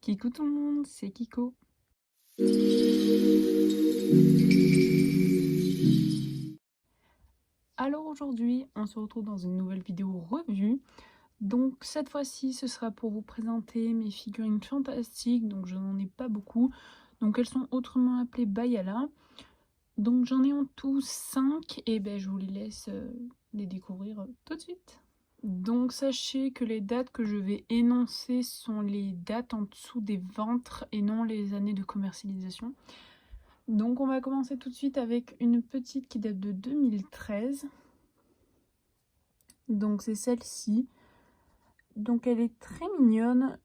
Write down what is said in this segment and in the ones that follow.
Kikou tout le monde, c'est Kiko. Alors aujourd'hui, on se retrouve dans une nouvelle vidéo revue. Donc cette fois-ci, ce sera pour vous présenter mes figurines fantastiques. Donc je n'en ai pas beaucoup. Donc elles sont autrement appelées Bayala. Donc j'en ai en tout 5 et je vous les laisse les découvrir tout de suite. Donc sachez que les dates que je vais énoncer sont les dates en dessous des ventres et non les années de commercialisation. Donc on va commencer tout de suite avec une petite qui date de 2013. Donc c'est celle-ci. Donc elle est très mignonne.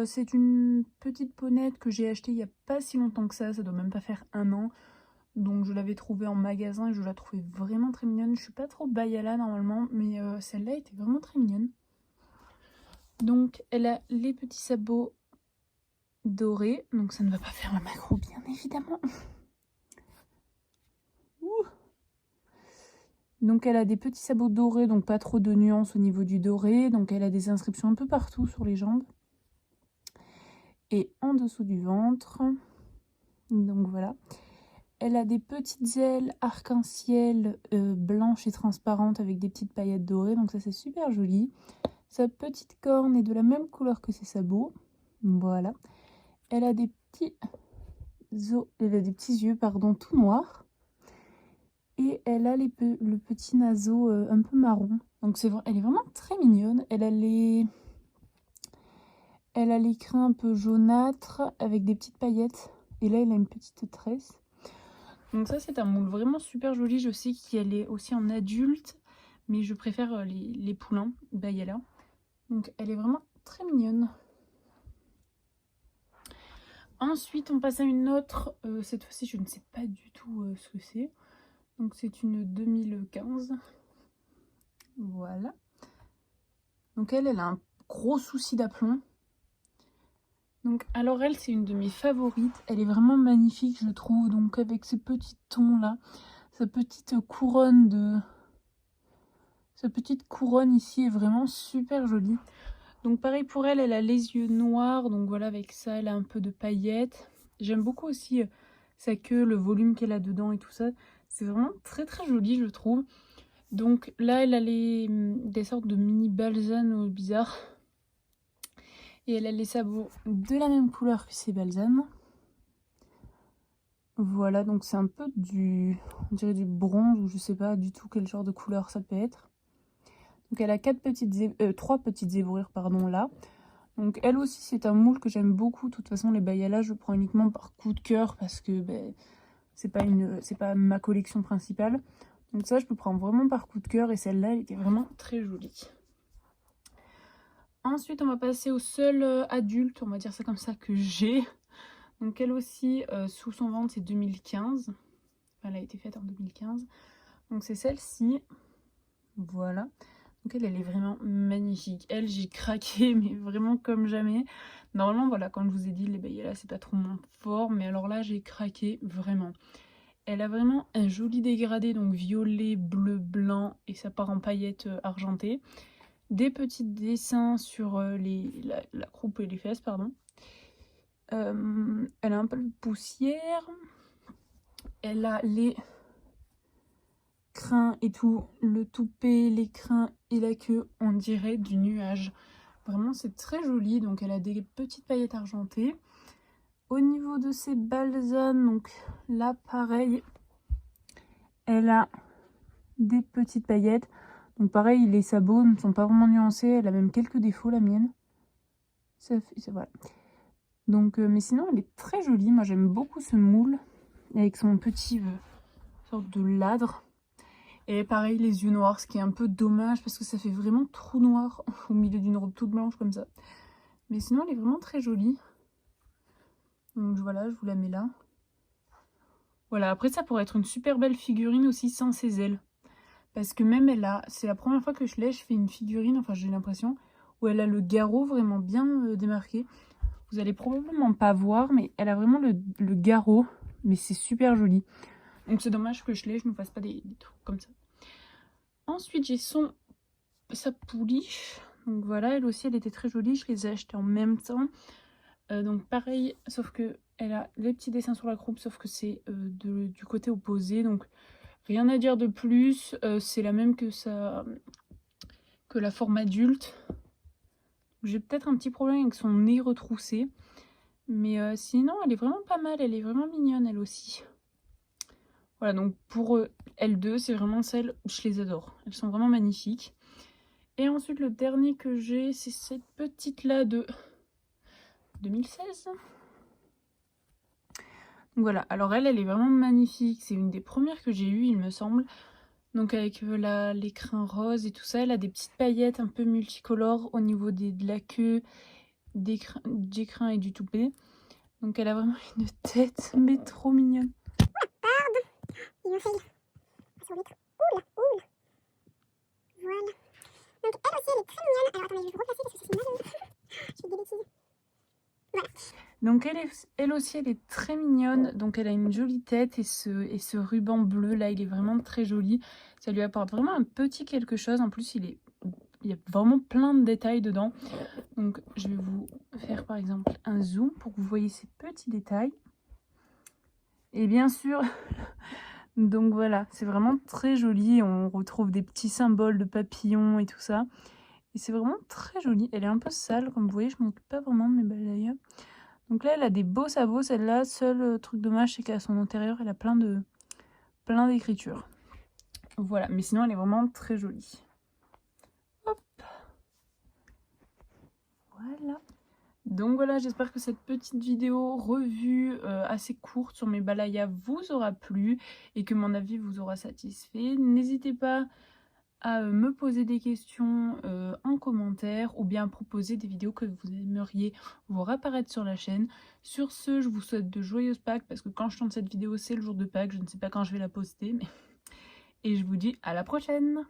C'est une petite ponette que j'ai achetée il n'y a pas si longtemps que ça doit même pas faire 1 an. Donc je l'avais trouvée en magasin et je la trouvais vraiment très mignonne. Je suis pas trop Bayala normalement, mais celle-là était vraiment très mignonne. Donc elle a les petits sabots dorés, donc ça ne va pas faire la macro bien évidemment. Donc elle a des petits sabots dorés, donc pas trop de nuances au niveau du doré. Donc elle a des inscriptions un peu partout sur les jambes. Et en dessous du ventre. Donc voilà. Elle a des petites ailes arc-en-ciel blanches et transparentes avec des petites paillettes dorées. Donc ça c'est super joli. Sa petite corne est de la même couleur que ses sabots. Voilà. Elle a des petits yeux tout noirs. Et elle a le petit naseau un peu marron. Donc elle est vraiment très mignonne. Elle a les crins un peu jaunâtres avec des petites paillettes. Et là, elle a une petite tresse. Donc ça, c'est un moule vraiment super joli. Je sais qu'elle est aussi en adulte. Mais je préfère les poulains. Bayala. Donc elle est vraiment très mignonne. Ensuite, on passe à une autre. Cette fois-ci, je ne sais pas du tout ce que c'est. Donc c'est une 2015. Voilà. Donc elle a un gros souci d'aplomb. Donc alors elle, c'est une de mes favorites. Elle est vraiment magnifique, je trouve. Donc avec ces petits tons là, sa petite couronne ici est vraiment super jolie. Donc pareil pour elle, elle a les yeux noirs. Donc voilà, avec ça, elle a un peu de paillettes. J'aime beaucoup aussi sa queue, le volume qu'elle a dedans et tout ça. C'est vraiment très très joli, je trouve. Donc là, elle a des sortes de mini balsanes bizarres. Et elle a les sabots de la même couleur que ses balsanes. Voilà, donc c'est un peu on dirait du bronze, ou je sais pas du tout quel genre de couleur ça peut être. Donc elle a 3 petites zébrures là. Donc elle aussi c'est un moule que j'aime beaucoup. De toute façon les Bayala je prends uniquement par coup de cœur parce que c'est pas ma collection principale. Donc ça je peux prendre vraiment par coup de cœur et celle-là elle était vraiment très jolie. Ensuite on va passer au seul adulte, on va dire ça comme ça, que j'ai. Donc elle aussi, sous son ventre, c'est 2015. Elle a été faite en 2015. Donc c'est celle-ci. Voilà. Donc elle est vraiment magnifique. Elle, j'ai craqué, mais vraiment comme jamais. Normalement, voilà, comme je vous ai dit, les Bayala, c'est pas trop mon fort. Mais alors là, j'ai craqué vraiment. Elle a vraiment un joli dégradé, donc violet, bleu, blanc. Et ça part en paillettes argentées. Des petits dessins sur la croupe et les fesses, pardon. Elle a un peu de poussière. Elle a les crins et tout, le toupet, les crins et la queue, on dirait du nuage. Vraiment, c'est très joli. Donc, elle a des petites paillettes argentées. Au niveau de ses balsanes, donc là, pareil, elle a des petites paillettes. Donc, pareil, les sabots ne sont pas vraiment nuancés. Elle a même quelques défauts, la mienne. Voilà. Donc, mais sinon, elle est très jolie. Moi, j'aime beaucoup ce moule avec son petit sorte de ladre. Et pareil, les yeux noirs, ce qui est un peu dommage parce que ça fait vraiment trou noir au milieu d'une robe toute blanche comme ça. Mais sinon, elle est vraiment très jolie. Donc voilà, je vous la mets là. Voilà, après ça pourrait être une super belle figurine aussi sans ses ailes. Parce que même c'est la première fois que je fais une figurine, enfin j'ai l'impression, où elle a le garrot vraiment bien démarqué. Vous allez probablement pas voir, mais elle a vraiment le garrot, mais c'est super joli. Donc c'est dommage que je ne fasse pas des trucs comme ça. Ensuite, j'ai sa pouliche. Donc voilà, elle aussi, elle était très jolie. Je les ai achetées en même temps. Donc pareil, sauf que elle a les petits dessins sur la croupe, sauf que c'est du côté opposé. Donc rien à dire de plus. C'est la même que la forme adulte. J'ai peut-être un petit problème avec son nez retroussé. Mais sinon, elle est vraiment pas mal. Elle est vraiment mignonne, elle aussi. Voilà, donc pour L2, c'est vraiment celle où je les adore. Elles sont vraiment magnifiques. Et ensuite, le dernier que j'ai, c'est cette petite-là de 2016. Donc voilà, alors elle est vraiment magnifique. C'est une des premières que j'ai eues, il me semble. Donc avec l'écrin rose et tout ça, elle a des petites paillettes un peu multicolores au niveau de la queue, des crins et du toupet. Donc elle a vraiment une tête, mais trop mignonne. Ils ont fait sur l'autre. Oula, oula. Voilà. Donc elle aussi, elle est très mignonne. Alors attendez, je vais vous replacer parce que ça c'est mal. Je fais des bêtises. Voilà. Donc elle aussi, elle est très mignonne. Donc elle a une jolie tête et ce ruban bleu là, il est vraiment très joli. Ça lui apporte vraiment un petit quelque chose. En plus, il y a vraiment plein de détails dedans. Donc je vais vous faire par exemple un zoom pour que vous voyez ces petits détails. Et bien sûr, donc voilà, c'est vraiment très joli. On retrouve des petits symboles de papillons et tout ça. Et c'est vraiment très joli. Elle est un peu sale, comme vous voyez, je ne m'occupe pas vraiment de mes balayeurs. Donc là, elle a des beaux sabots, celle-là. Seul truc dommage, c'est qu'à son intérieur, elle a plein d'écritures. Voilà, mais sinon, elle est vraiment très jolie. Hop. Voilà. Donc voilà, j'espère que cette petite vidéo revue assez courte sur mes balayas vous aura plu et que mon avis vous aura satisfait. N'hésitez pas à me poser des questions en commentaire ou bien à proposer des vidéos que vous aimeriez voir apparaître sur la chaîne. Sur ce, je vous souhaite de joyeuses Pâques parce que quand je tourne cette vidéo, c'est le jour de Pâques. Je ne sais pas quand je vais la poster, mais... Et je vous dis à la prochaine!